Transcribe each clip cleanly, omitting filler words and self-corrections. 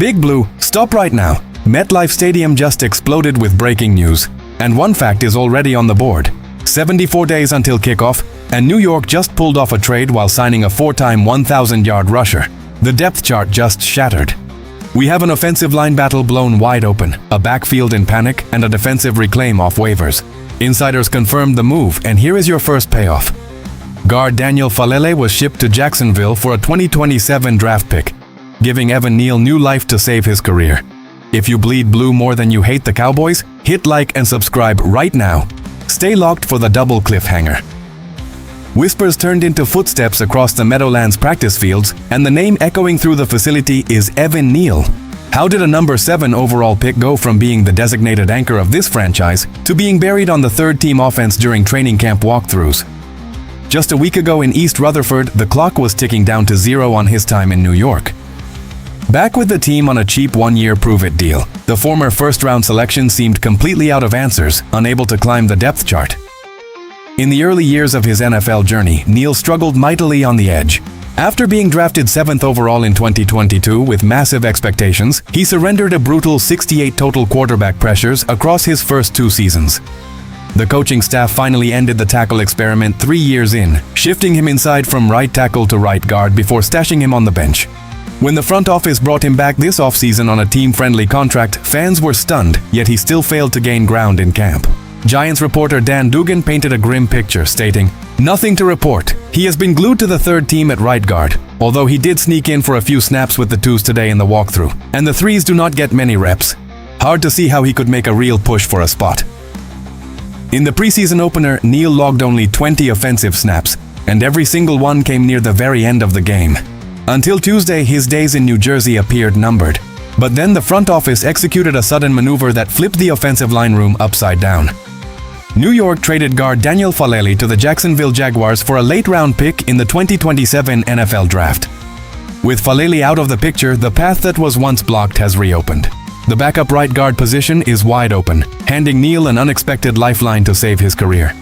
Big Blue, stop right now. MetLife Stadium just exploded with breaking news. And one fact is already on the board. 74 days until kickoff, and New York just pulled off a trade while signing a 4-time 1,000-yard rusher. The depth chart just shattered. We have an offensive line battle blown wide open, a backfield in panic, and a defensive reclaim off waivers. Insiders confirmed the move, and here is your first payoff. Guard Daniel Falele was shipped to Jacksonville for a 2027 draft pick, giving Evan Neal new life to save his career. If you bleed blue more than you hate the Cowboys, hit like and subscribe right now. Stay locked for the double cliffhanger. Whispers turned into footsteps across the Meadowlands practice fields, and the name echoing through the facility is Evan Neal. How did a number 7 overall pick go from being the designated anchor of this franchise to being buried on the third-team offense during training camp walkthroughs? Just a week ago in East Rutherford, the clock was ticking down to 0 on his time in New York. Back with the team on a cheap one-year prove-it deal, the former first-round selection seemed completely out of answers, unable to climb the depth chart. In the early years of his NFL journey, Neal struggled mightily on the edge. After being drafted 7th overall in 2022 with massive expectations, he surrendered a brutal 68 total quarterback pressures across his first 2 seasons. The coaching staff finally ended the tackle experiment 3 years in, shifting him inside from right tackle to right guard before stashing him on the bench. When the front office brought him back this offseason on a team-friendly contract, fans were stunned, yet he still failed to gain ground in camp. Giants reporter Dan Dugan painted a grim picture, stating, "Nothing to report. He has been glued to the third team at right guard, although he did sneak in for a few snaps with the 2s today in the walkthrough, and the 3s do not get many reps. Hard to see how he could make a real push for a spot." In the preseason opener, Neal logged only 20 offensive snaps, and every single one came near the very end of the game. Until Tuesday, his days in New Jersey appeared numbered. But then the front office executed a sudden maneuver that flipped the offensive line room upside down. New York traded guard Daniel Falele to the Jacksonville Jaguars for a late-round pick in the 2027 NFL Draft. With Falele out of the picture, the path that was once blocked has reopened. The backup right guard position is wide open, handing Neal an unexpected lifeline to save his career.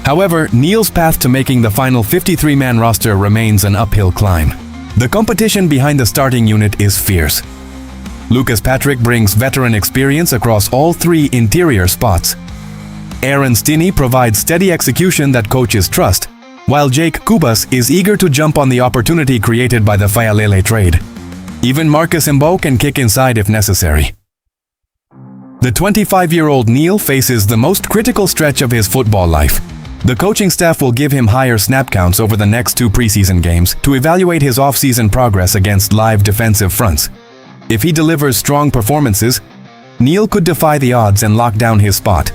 However, Neal's path to making the final 53-man roster remains an uphill climb. The competition behind the starting unit is fierce. Lucas Patrick brings veteran experience across all 3 interior spots. Aaron Stinney provides steady execution that coaches trust, while Jake Kubas is eager to jump on the opportunity created by the Falele trade. Even Marcus Mbo can kick inside if necessary. The 25-year-old Neal faces the most critical stretch of his football life. The coaching staff will give him higher snap counts over the next 2 preseason games to evaluate his offseason progress against live defensive fronts. If he delivers strong performances, Neal could defy the odds and lock down his spot.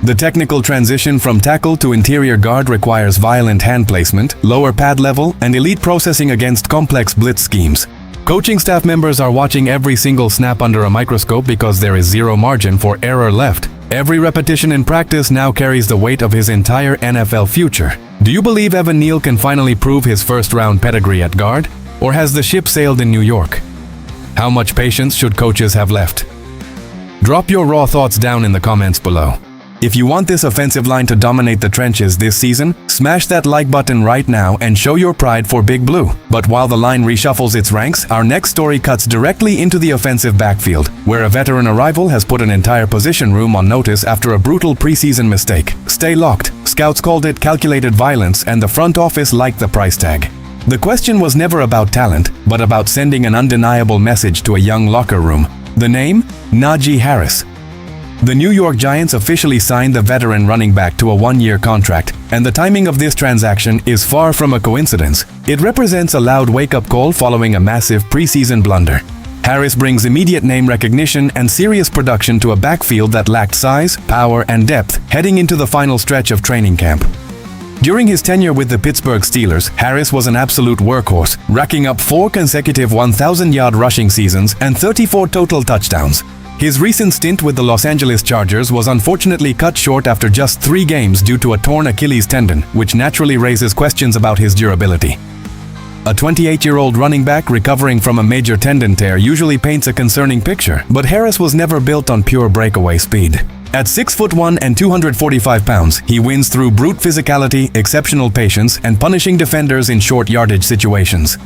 The technical transition from tackle to interior guard requires violent hand placement, lower pad level, and elite processing against complex blitz schemes. Coaching staff members are watching every single snap under a microscope because there is zero margin for error left. Every repetition in practice now carries the weight of his entire NFL future. Do you believe Evan Neal can finally prove his first-round pedigree at guard? Or has the ship sailed in New York? How much patience should coaches have left? Drop your raw thoughts down in the comments below. If you want this offensive line to dominate the trenches this season, smash that like button right now and show your pride for Big Blue. But while the line reshuffles its ranks, our next story cuts directly into the offensive backfield, where a veteran arrival has put an entire position room on notice after a brutal preseason mistake. Stay locked. Scouts called it calculated violence, and the front office liked the price tag. The question was never about talent, but about sending an undeniable message to a young locker room. The name? Najee Harris. The New York Giants officially signed the veteran running back to a 1-year contract, and the timing of this transaction is far from a coincidence. It represents a loud wake-up call following a massive preseason blunder. Harris brings immediate name recognition and serious production to a backfield that lacked size, power, and depth heading into the final stretch of training camp. During his tenure with the Pittsburgh Steelers, Harris was an absolute workhorse, racking up 4 consecutive 1,000-yard rushing seasons and 34 total touchdowns. His recent stint with the Los Angeles Chargers was unfortunately cut short after just 3 games due to a torn Achilles tendon, which naturally raises questions about his durability. A 28-year-old running back recovering from a major tendon tear usually paints a concerning picture, but Harris was never built on pure breakaway speed. At 6'1" and 245 pounds, he wins through brute physicality, exceptional patience, and punishing defenders in short yardage situations.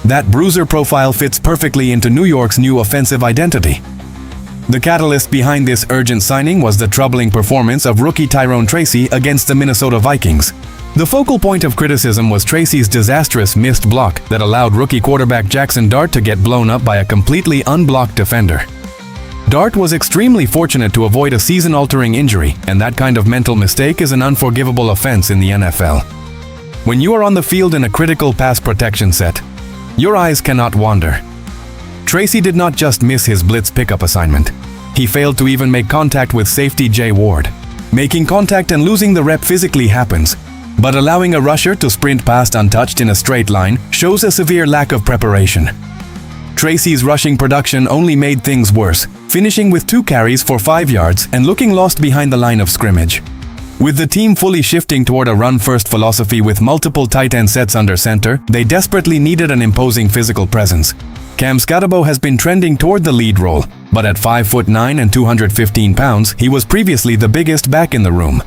That bruiser profile fits perfectly into New York's new offensive identity. The catalyst behind this urgent signing was the troubling performance of rookie Tyrone Tracy against the Minnesota Vikings. The focal point of criticism was Tracy's disastrous missed block that allowed rookie quarterback Jackson Dart to get blown up by a completely unblocked defender. Dart was extremely fortunate to avoid a season-altering injury, and that kind of mental mistake is an unforgivable offense in the NFL. When you are on the field in a critical pass protection set, your eyes cannot wander. Tracy did not just miss his blitz pickup assignment. He failed to even make contact with safety Jay Ward. Making contact and losing the rep physically happens, but allowing a rusher to sprint past untouched in a straight line shows a severe lack of preparation. Tracy's rushing production only made things worse, finishing with 2 carries for 5 yards and looking lost behind the line of scrimmage. With the team fully shifting toward a run-first philosophy with multiple tight end sets under center, they desperately needed an imposing physical presence. Cam Scatterbo has been trending toward the lead role, but at 5'9" and 215 pounds, he was previously the biggest back in the room.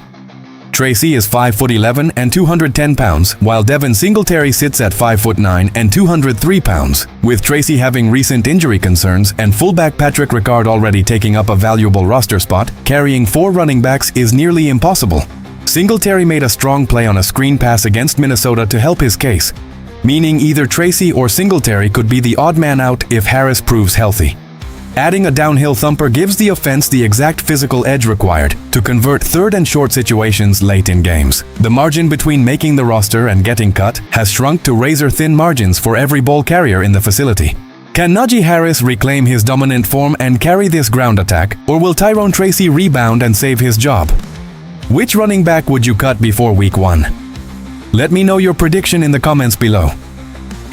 Tracy is 5'11" and 210 pounds, while Devin Singletary sits at 5'9" and 203 pounds. With Tracy having recent injury concerns and fullback Patrick Ricard already taking up a valuable roster spot, carrying 4 running backs is nearly impossible. Singletary made a strong play on a screen pass against Minnesota to help his case, meaning either Tracy or Singletary could be the odd man out if Harris proves healthy. Adding a downhill thumper gives the offense the exact physical edge required to convert third and short situations late in games. The margin between making the roster and getting cut has shrunk to razor-thin margins for every ball carrier in the facility. Can Najee Harris reclaim his dominant form and carry this ground attack, or will Tyrone Tracy rebound and save his job? Which running back would you cut before Week 1? Let me know your prediction in the comments below.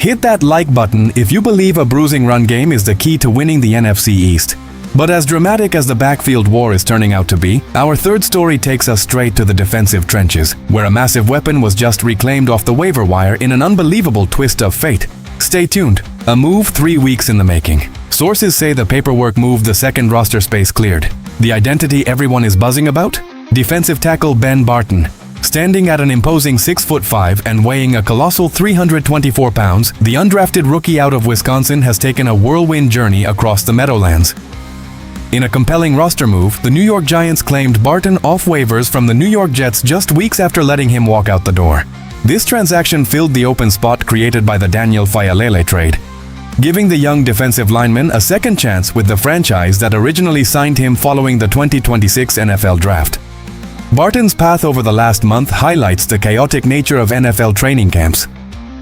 Hit that like button if you believe a bruising run game is the key to winning the NFC East. But as dramatic as the backfield war is turning out to be, our third story takes us straight to the defensive trenches, where a massive weapon was just reclaimed off the waiver wire in an unbelievable twist of fate. Stay tuned. A move 3 weeks in the making. Sources say the paperwork moved the second roster space cleared. The identity everyone is buzzing about? Defensive tackle Ben Barton. Standing at an imposing 6'5" and weighing a colossal 324 pounds, the undrafted rookie out of Wisconsin has taken a whirlwind journey across the Meadowlands. In a compelling roster move, the New York Giants claimed Barton off waivers from the New York Jets just weeks after letting him walk out the door. This transaction filled the open spot created by the Daniel Faalele trade, giving the young defensive lineman a second chance with the franchise that originally signed him following the 2026 NFL Draft. Barton's path over the last month highlights the chaotic nature of NFL training camps.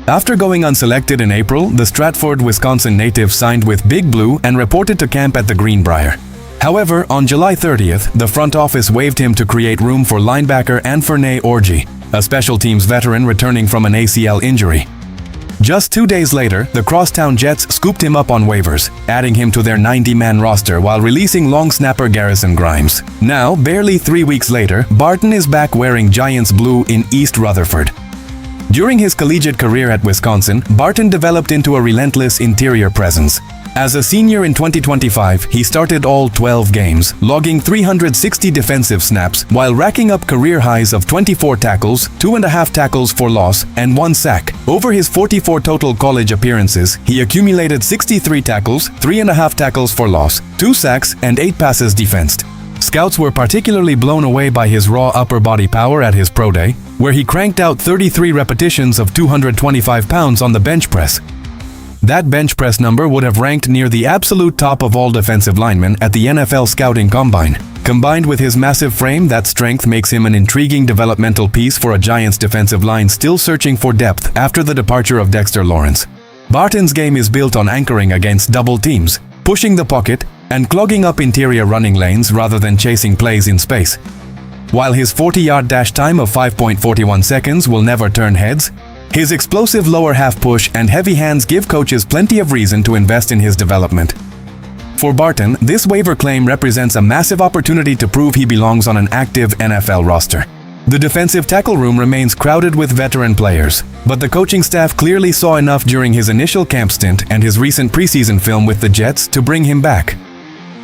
After going unselected in April, the Stratford, Wisconsin native signed with Big Blue and reported to camp at the Greenbrier. However, on July 30th, the front office waived him to create room for linebacker Anfernee Orji, a special teams veteran returning from an ACL injury. Just 2 days later, the Crosstown Jets scooped him up on waivers, adding him to their 90-man roster while releasing long snapper Garrison Grimes. Now, barely 3 weeks later, Barton is back wearing Giants blue in East Rutherford. During his collegiate career at Wisconsin, Barton developed into a relentless interior presence. As a senior in 2025, he started all 12 games, logging 360 defensive snaps while racking up career highs of 24 tackles, 2.5 tackles for loss, and 1 sack. Over his 44 total college appearances, he accumulated 63 tackles, 3.5 tackles for loss, 2 sacks, and 8 passes defensed. Scouts were particularly blown away by his raw upper body power at his pro day, where he cranked out 33 repetitions of 225 pounds on the bench press. That bench press number would have ranked near the absolute top of all defensive linemen at the NFL Scouting Combine. Combined with his massive frame, that strength makes him an intriguing developmental piece for a Giants defensive line still searching for depth after the departure of Dexter Lawrence. Barton's game is built on anchoring against double teams, pushing the pocket, and clogging up interior running lanes rather than chasing plays in space. While his 40-yard dash time of 5.41 seconds will never turn heads, his explosive lower half push and heavy hands give coaches plenty of reason to invest in his development. For Barton, this waiver claim represents a massive opportunity to prove he belongs on an active NFL roster. The defensive tackle room remains crowded with veteran players, but the coaching staff clearly saw enough during his initial camp stint and his recent preseason film with the Jets to bring him back.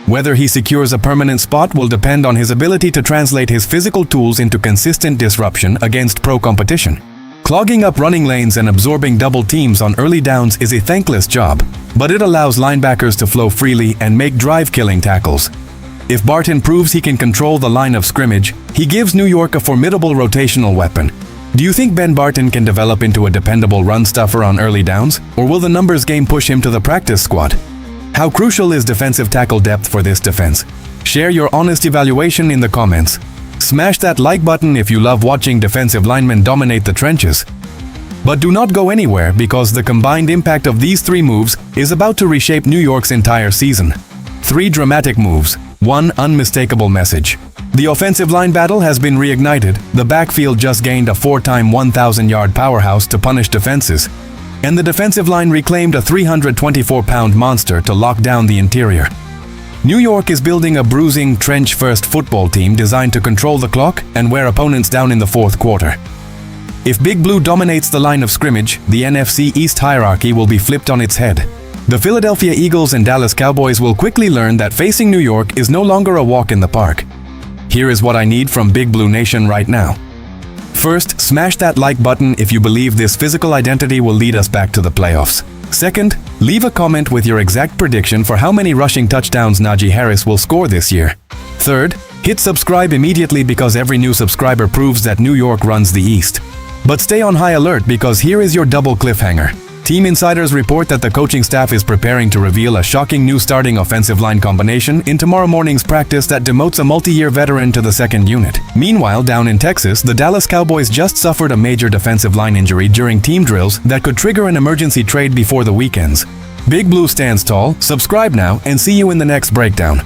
Whether he secures a permanent spot will depend on his ability to translate his physical tools into consistent disruption against pro competition. Clogging up running lanes and absorbing double teams on early downs is a thankless job, but it allows linebackers to flow freely and make drive-killing tackles. If Barton proves he can control the line of scrimmage, he gives New York a formidable rotational weapon. Do you think Ben Barton can develop into a dependable run stuffer on early downs, or will the numbers game push him to the practice squad? How crucial is defensive tackle depth for this defense? Share your honest evaluation in the comments. Smash that like button if you love watching defensive linemen dominate the trenches. But do not go anywhere, because the combined impact of these three moves is about to reshape New York's entire season. 3 dramatic moves, 1 unmistakable message. The offensive line battle has been reignited. The backfield just gained a 4-time 1,000-yard powerhouse to punish defenses. And the defensive line reclaimed a 324-pound monster to lock down the interior. New York is building a bruising, trench-first football team designed to control the clock and wear opponents down in the fourth quarter. If Big Blue dominates the line of scrimmage, the NFC East hierarchy will be flipped on its head. The Philadelphia Eagles and Dallas Cowboys will quickly learn that facing New York is no longer a walk in the park. Here is what I need from Big Blue Nation right now. First, smash that like button if you believe this physical identity will lead us back to the playoffs. Second, leave a comment with your exact prediction for how many rushing touchdowns Najee Harris will score this year. Third, hit subscribe immediately, because every new subscriber proves that New York runs the East. But stay on high alert, because here is your double cliffhanger. Team insiders report that the coaching staff is preparing to reveal a shocking new starting offensive line combination in tomorrow morning's practice that demotes a multi-year veteran to the second unit. Meanwhile, down in Texas, the Dallas Cowboys just suffered a major defensive line injury during team drills that could trigger an emergency trade before the weekends. Big Blue stands tall. Subscribe now and see you in the next breakdown.